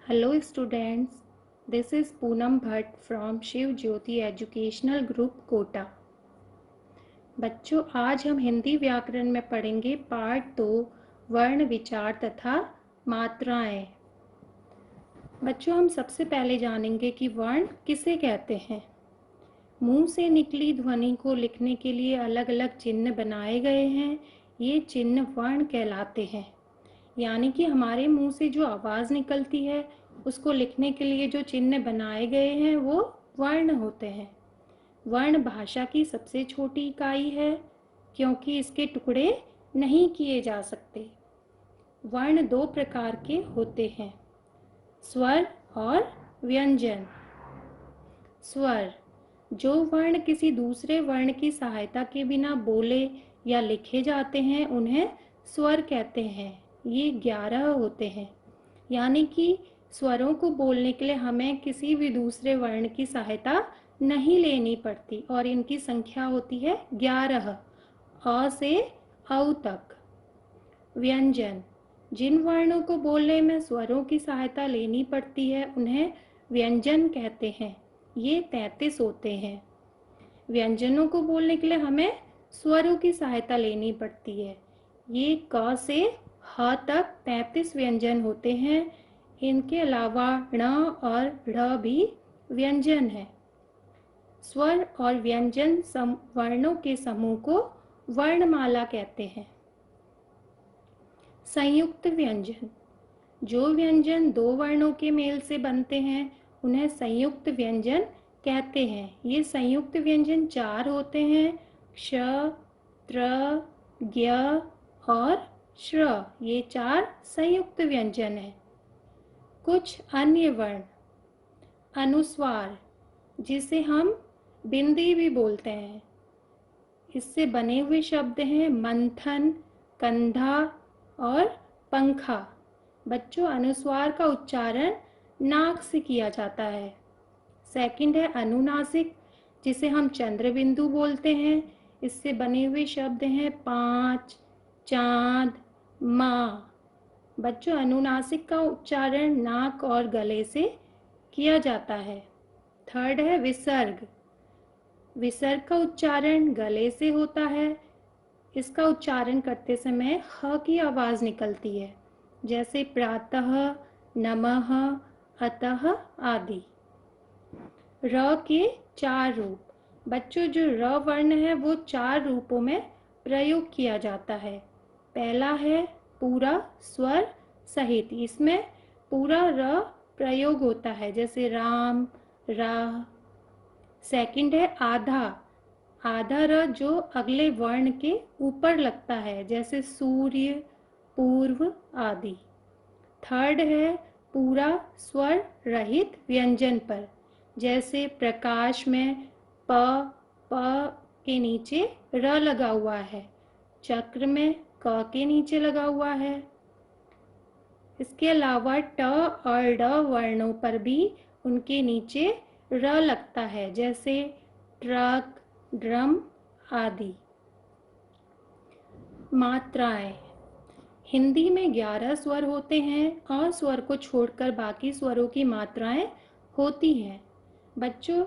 Hello students, this is Poonam Bhatt from Shiv Jyoti Educational Group Kota. बच्चों, आज हम हिंदी व्याकरण में पढ़ेंगे पार्ट 2 वर्ण विचार तथा मात्राएं। बच्चों, हम सबसे पहले जानेंगे कि वर्ण किसे कहते हैं। मुंह से निकली ध्वनि को लिखने के लिए अलग अलग चिन्ह बनाए गए हैं। ये चिन्ह वर्ण कहलाते हैं। यानी कि हमारे मुंह से जो आवाज़ निकलती है उसको लिखने के लिए जो चिन्ह बनाए गए हैं वो वर्ण होते हैं। वर्ण भाषा की सबसे छोटी इकाई है क्योंकि इसके टुकड़े नहीं किए जा सकते। वर्ण दो प्रकार के होते हैं, स्वर और व्यंजन। स्वर, जो वर्ण किसी दूसरे वर्ण की सहायता के बिना बोले या लिखे जाते हैं उन्हें स्वर कहते हैं। ये 11 होते हैं, यानी कि स्वरों को बोलने के लिए हमें किसी भी दूसरे वर्ण की सहायता नहीं लेनी पड़ती और इनकी संख्या होती है 11, अ से औ तक। व्यंजन, जिन वर्णों को बोलने में स्वरों की सहायता लेनी पड़ती है उन्हें व्यंजन कहते हैं। ये 33 होते हैं। व्यंजनों को बोलने के लिए हमें स्वरों की सहायता लेनी पड़ती है। ये क से ह तक 33 व्यंजन होते हैं। इनके अलावा ण और ढ़ भी व्यंजन है। स्वर और व्यंजन वर्णों के समूह को वर्णमाला कहते हैं। संयुक्त व्यंजन, जो व्यंजन दो वर्णों के मेल से बनते हैं उन्हें संयुक्त व्यंजन कहते हैं। ये संयुक्त व्यंजन 4 होते हैं, क्ष, त्र, ज्ञ और श्र। ये 4 संयुक्त व्यंजन हैं। कुछ अन्य वर्ण, अनुस्वार, जिसे हम बिंदी भी बोलते हैं, इससे बने हुए शब्द हैं मंथन, कंधा और पंखा। बच्चों, अनुस्वार का उच्चारण नाक से किया जाता है। सेकंड है अनुनासिक, जिसे हम चंद्र बिंदु बोलते हैं। इससे बने हुए शब्द हैं पाँच, चांद, माँ। बच्चों, अनुनासिक का उच्चारण नाक और गले से किया जाता है। थर्ड है विसर्ग। विसर्ग का उच्चारण गले से होता है। इसका उच्चारण करते समय ह की आवाज़ निकलती है, जैसे प्रातः, नमः, अतः आदि। र के 4 रूप। बच्चों, जो र वर्ण है वो 4 रूपों में प्रयोग किया जाता है। पहला है पूरा स्वर सहित, इसमें पूरा र प्रयोग होता है, जैसे राम, राह। सेकंड है आधा, आधा र जो अगले वर्ण के ऊपर लगता है, जैसे सूर्य, पूर्व आदि। थर्ड है पूरा स्वर रहित व्यंजन पर, जैसे प्रकाश में प के नीचे र लगा हुआ है, चक्र में क के नीचे लगा हुआ है। इसके अलावा ट और ड वर्णों पर भी उनके नीचे र लगता है, जैसे ट्रक, ड्रम आदि। मात्राएं, हिंदी में 11 स्वर होते हैं। अ स्वर को छोड़कर बाकी स्वरों की मात्राएं होती हैं। बच्चों,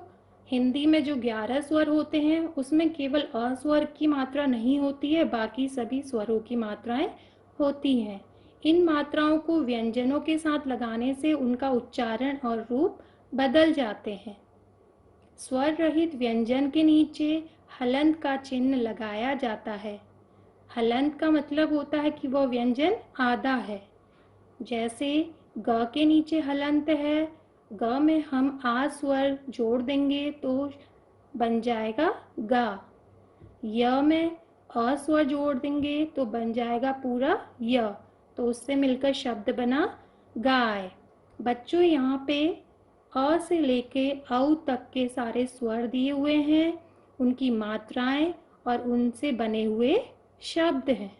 हिंदी में जो 11 स्वर होते हैं उसमें केवल अ स्वर की मात्रा नहीं होती है, बाकी सभी स्वरों की मात्राएं होती हैं। इन मात्राओं को व्यंजनों के साथ लगाने से उनका उच्चारण और रूप बदल जाते हैं। स्वर रहित व्यंजन के नीचे हलंत का चिन्ह लगाया जाता है। हलंत का मतलब होता है कि वह व्यंजन आधा है। जैसे ग के नीचे हलंत है, ग में हम आ स्वर जोड़ देंगे तो बन जाएगा गा। य में अ स्वर जोड़ देंगे तो बन जाएगा पूरा य, तो उससे मिलकर शब्द बना गाय। बच्चों, यहाँ पे अ से लेके औ तक के सारे स्वर दिए हुए हैं, उनकी मात्राएं और उनसे बने हुए शब्द हैं।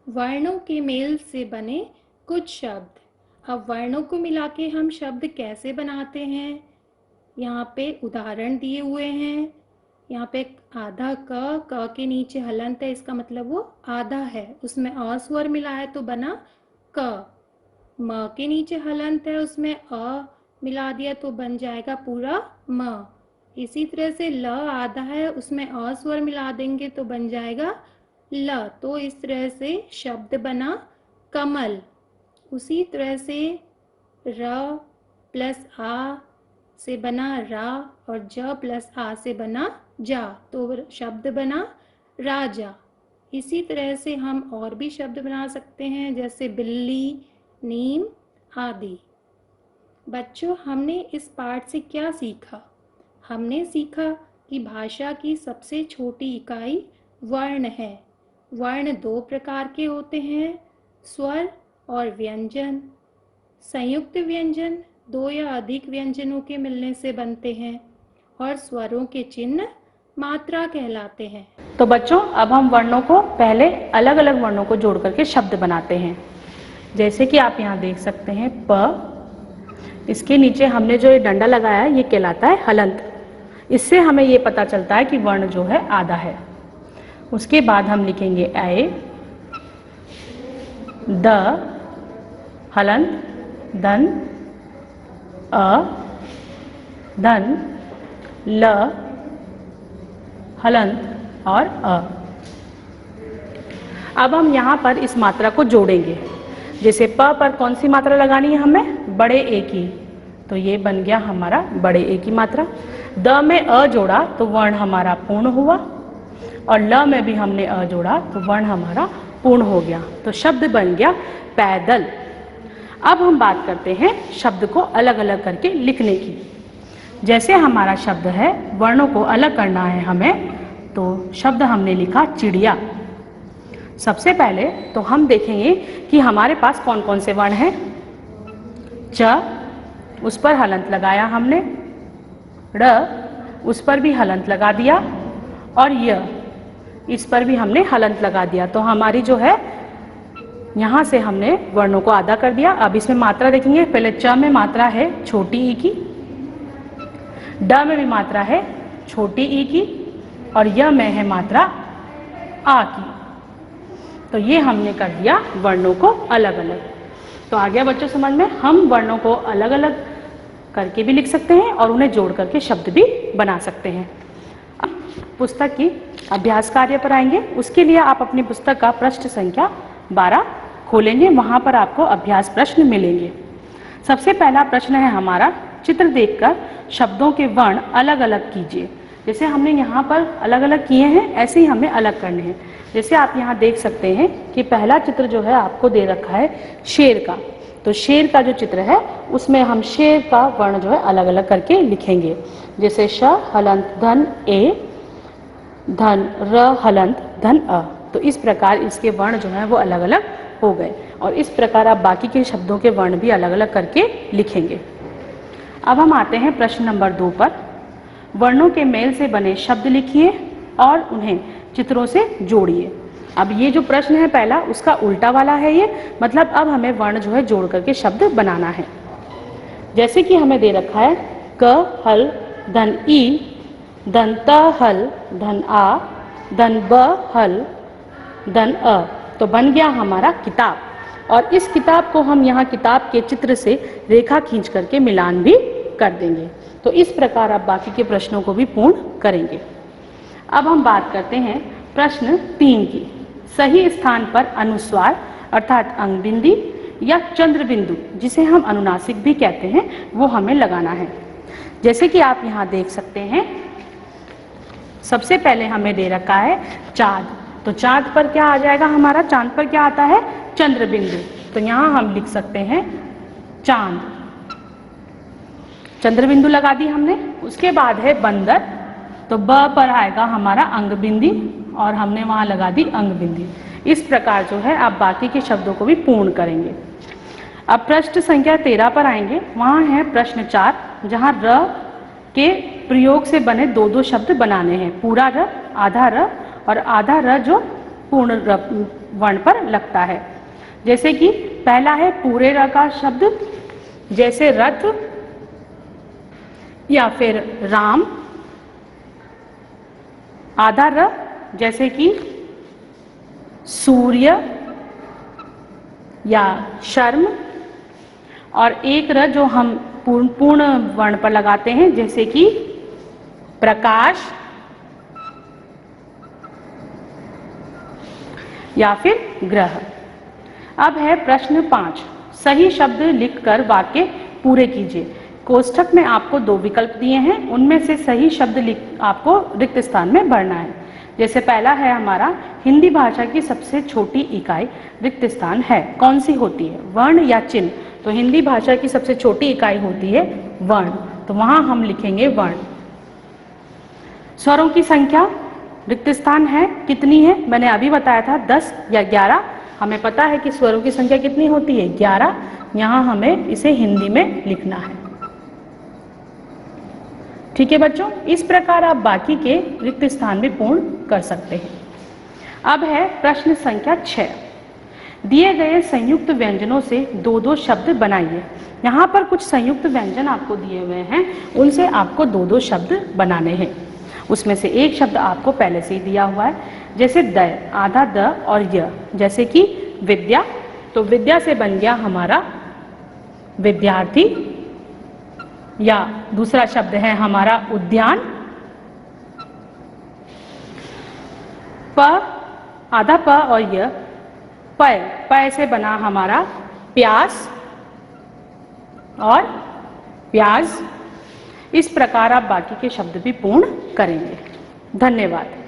वर्णों के मेल से बने कुछ शब्द। अब वर्णों को मिला के हम शब्द कैसे बनाते हैं, यहाँ पे उदाहरण दिए हुए हैं। यहाँ पे आधा क के नीचे हलंत है, इसका मतलब वो आधा है। उसमें अ स्वर मिला है तो बना क। म के नीचे हलंत है, उसमें अ मिला दिया तो बन जाएगा पूरा म। इसी तरह से ल आधा है, उसमें अ स्वर मिला देंगे तो बन जाएगा ल। तो इस तरह से शब्द बना कमल। उसी तरह से र प्लस आ से बना रा और ज प्लस आ से बना जा, तो शब्द बना राजा। इसी तरह से हम और भी शब्द बना सकते हैं, जैसे बिल्ली, नीम आदि। बच्चों, हमने इस पाठ से क्या सीखा? हमने सीखा कि भाषा की सबसे छोटी इकाई वर्ण है। वर्ण दो प्रकार के होते हैं, स्वर और व्यंजन। संयुक्त व्यंजन दो या अधिक व्यंजनों के मिलने से बनते हैं और स्वरों के चिन्ह मात्रा कहलाते हैं। तो बच्चों, अब हम वर्णों को पहले अलग अलग वर्णों को जोड़ करके शब्द बनाते हैं। जैसे कि आप यहाँ देख सकते हैं प, इसके नीचे हमने जो ये डंडा लगाया है ये कहलाता है हलंत। इससे हमें ये पता चलता है कि वर्ण जो है आधा है। उसके बाद हम लिखेंगे ए, द हलंत, धन, अ, धन, ल हलंत और अ। अब हम यहाँ पर इस मात्रा को जोड़ेंगे। जैसे प पर कौन सी मात्रा लगानी है हमें? बड़े ए की, तो ये बन गया हमारा बड़े ए की मात्रा। द में अ जोड़ा तो वर्ण हमारा पूर्ण हुआ, और ल में भी हमने अ जोड़ा तो वर्ण हमारा पूर्ण हो गया। तो शब्द बन गया पैदल। अब हम बात करते हैं शब्द को अलग अलग करके लिखने की। जैसे हमारा शब्द है, वर्णों को अलग करना है हमें, तो शब्द हमने लिखा चिड़िया। सबसे पहले तो हम देखेंगे कि हमारे पास कौन कौन से वर्ण हैं। च, उस पर हलंत लगाया हमने, र, उस पर भी हलंत लगा दिया, और य, इस पर भी हमने हलंत लगा दिया। तो हमारी जो है यहाँ से हमने वर्णों को आधा कर दिया। अब इसमें मात्रा देखेंगे। पहले च में मात्रा है छोटी ई की, ड में भी मात्रा है छोटी ई की, और य में है मात्रा आ की। तो ये हमने कर दिया वर्णों को अलग अलग। तो आ गया बच्चों समझ में? हम वर्णों को अलग अलग करके भी लिख सकते हैं और उन्हें जोड़ करके शब्द भी बना सकते हैं। अब पुस्तक की अभ्यास कार्य पर आएंगे। उसके लिए आप अपनी पुस्तक का पृष्ठ संख्या 12 खोलेंगे। वहाँ पर आपको अभ्यास प्रश्न मिलेंगे। सबसे पहला प्रश्न है हमारा, चित्र देखकर शब्दों के वर्ण अलग अलग कीजिए। जैसे हमने यहाँ पर अलग अलग किए हैं, ऐसे ही हमें अलग करने हैं। जैसे आप यहाँ देख सकते हैं कि पहला चित्र जो है आपको दे रखा है शेर का। तो शेर का जो चित्र है उसमें हम शेर का वर्ण जो है अलग अलग करके लिखेंगे। जैसे श हलंत धन ए, धन र हलंत धन अ। तो इस प्रकार इसके वर्ण जो हैं वो अलग अलग हो गए, और इस प्रकार आप बाकी के शब्दों के वर्ण भी अलग अलग करके लिखेंगे। अब हम आते हैं प्रश्न नंबर 2 पर। वर्णों के मेल से बने शब्द लिखिए और उन्हें चित्रों से जोड़िए। अब ये जो प्रश्न है पहला, उसका उल्टा वाला है ये, मतलब अब हमें वर्ण जो है जोड़ करके शब्द बनाना है। जैसे कि हमें दे रखा है क हल धन ई, धन त हल धन आ, धन ब हल धन अ। तो बन गया हमारा किताब, और इस किताब को हम यहाँ किताब के चित्र से रेखा खींच करके मिलान भी कर देंगे। तो इस प्रकार आप बाकी के प्रश्नों को भी पूर्ण करेंगे। अब हम बात करते हैं प्रश्न 3 की। सही स्थान पर अनुस्वार अर्थात अंग बिंदी या चंद्र बिंदु, जिसे हम अनुनासिक भी कहते हैं, वो हमें लगाना है। जैसे कि आप यहाँ देख सकते हैं, सबसे पहले हमें दे रखा है चाँद। तो चाँद पर क्या आ जाएगा हमारा? चाँद पर क्या आता है? चंद्र बिंदु। तो यहाँ हम लिख सकते हैं चाँद, चंद्र बिंदु लगा दी हमने। उसके बाद है बंदर, तो ब पर आएगा हमारा अंग बिंदी, और हमने वहाँ लगा दी अंग बिंदी। इस प्रकार जो है आप बाकी के शब्दों को भी पूर्ण करेंगे। अब प्रश्न संख्या 13 पर आएंगे। वहाँ है प्रश्न 4, जहाँ र के प्रयोग से बने 2-2 शब्द बनाने हैं। पूरा र, आधा र, और आधा र जो पूर्ण र वर्ण पर लगता है। जैसे कि पहला है पूरे र का शब्द, जैसे रथ या फिर राम। आधा र जैसे कि सूर्य या शर्म और एक र जो हम पूर्ण वर्ण पर लगाते हैं, जैसे कि प्रकाश या फिर ग्रह। अब है प्रश्न 5, सही शब्द लिखकर वाक्य पूरे कीजिए। कोष्ठक में आपको 2 विकल्प दिए हैं, उनमें से सही शब्द लिख आपको रिक्त स्थान में भरना है। जैसे पहला है हमारा, हिंदी भाषा की सबसे छोटी इकाई रिक्त स्थान है, कौन सी होती है, वर्ण या चिन्ह? तो हिंदी भाषा की सबसे छोटी इकाई होती है वर्ण, तो वहां हम लिखेंगे वर्ण। स्वरों की संख्या रिक्त स्थान है कितनी है, मैंने अभी बताया था 10 या 11। हमें पता है कि स्वरों की संख्या कितनी होती है, 11। यहाँ हमें इसे हिंदी में लिखना है। ठीक है बच्चों, इस प्रकार आप बाकी के रिक्त स्थान भी पूर्ण कर सकते हैं। अब है प्रश्न संख्या 6, दिए गए संयुक्त व्यंजनों से 2-2 शब्द बनाइए। यहाँ पर कुछ संयुक्त व्यंजन आपको दिए हुए हैं, उनसे आपको 2-2 शब्द बनाने हैं। उसमें से एक शब्द आपको पहले से ही दिया हुआ है, जैसे द, आधा द और य, जैसे कि विद्या, तो विद्या से बन गया हमारा विद्यार्थी। या दूसरा शब्द है हमारा उद्यान, प, आधा प और य, पय, पय से बना हमारा प्यास और प्याज। इस प्रकार आप बाकी के शब्द भी पूर्ण करेंगे। धन्यवाद।